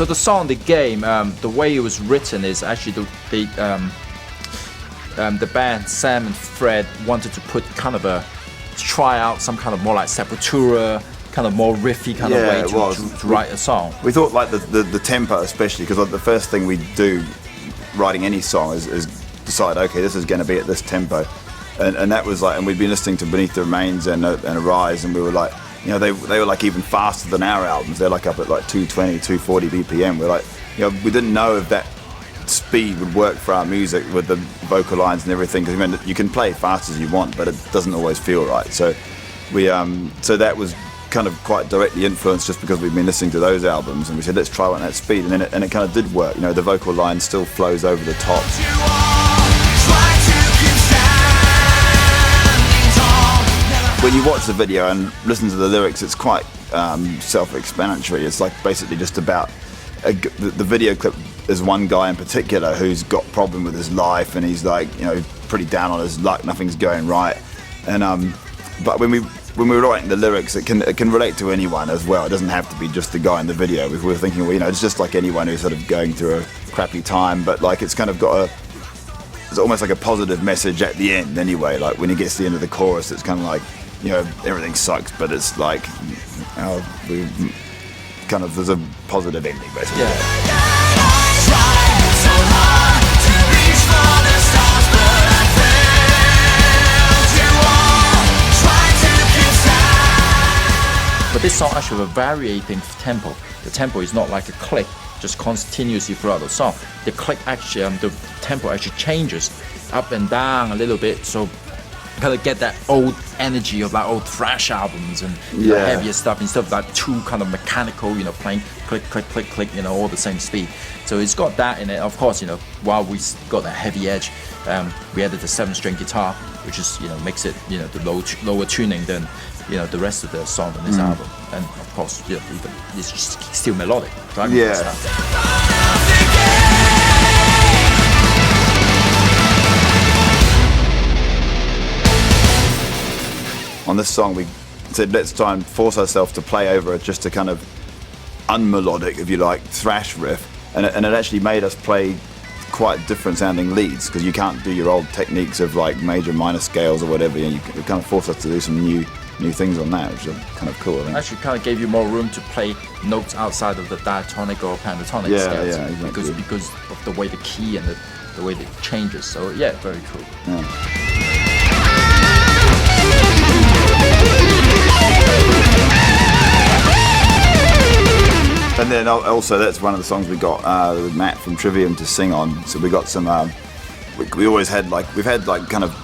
So the song, the game, the way it was written is actually the band Sam and Fred wanted to put kind of try out some kind of more like Sepultura, kind of more riffy kind of way to write a song. We thought like the tempo especially, because like the first thing we do writing any song is decide, okay, this is going to be at this tempo. And that was like, and we'd been listening to Beneath the Remains and Arise, and we were like, you know, they were like even faster than our albums. They're like up at like 220, 240 BPM. We're like, you know, we didn't know if that speed would work for our music with the vocal lines and everything, because I mean, you can play fast as you want, but it doesn't always feel right. So we, so that was kind of quite directly influenced just because we've been listening to those albums, and we said, let's try one at that speed, and it kind of did work. You know, the vocal line still flows over the top. When you watch the video and listen to the lyrics, it's quite self-explanatory. It's like basically just about the video clip is one guy in particular who's got a problem with his life, and he's like, you know, pretty down on his luck, nothing's going right. And but when we were writing the lyrics, it can relate to anyone as well. It doesn't have to be just the guy in the video. We were thinking, well, you know, it's just like anyone who's sort of going through a crappy time, but like it's kind of got it's almost like a positive message at the end anyway. Like when he gets to the end of the chorus, it's kind of like, you know, everything sucks, but it's like, you know, there's a positive ending basically. Yeah. But this song actually has a varying tempo. The tempo is not like a click, just continuously throughout the song. The click actually, the tempo actually changes up and down a little bit, so kind of get that old energy of like old thrash albums and heavier stuff, instead of like too kind of mechanical, you know, playing click, click, click, click, you know, all the same speed. So it's got that in it. Of course, you know, while we got that heavy edge, we added the 7-string guitar, which is, you know, makes it, you know, the lower tuning than, you know, the rest of the song on this album. And of course, you know, it's just still melodic. DragonForce stuff. On this song, we said, let's try and force ourselves to play over it, just a kind of unmelodic, if you like, thrash riff, and it actually made us play quite different sounding leads, because you can't do your old techniques of like major minor scales or whatever. You kind of forced us to do some new things on that, which is kind of cool, I think. Actually kind of gave you more room to play notes outside of the diatonic or pentatonic scales, exactly. because of the way the key and the way it changes. So yeah, very cool. Yeah. And then also, that's one of the songs we got Matt from Trivium to sing on. So we got some. We always had we've had kind of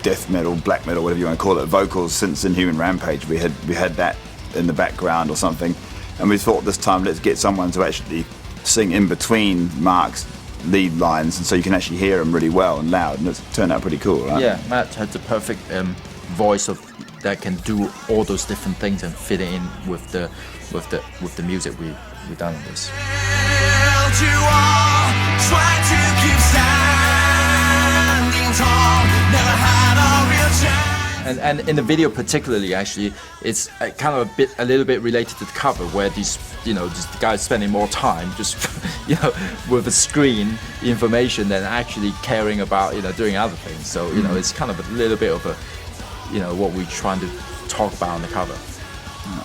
death metal, black metal, whatever you want to call it, vocals since Inhuman Rampage. We had that in the background or something, and we thought this time, let's get someone to actually sing in between Mark's lead lines, and so you can actually hear him really well and loud, and it's turned out pretty cool, right? Yeah, Matt had the perfect voice that can do all those different things and fit in with the music we've done on this. And in the video particularly, actually, it's kind of a little bit related to the cover, where these guys spending more time just with a screen information than actually caring about doing other things. So it's kind of a little bit of a what we're trying to talk about on the cover. Yeah.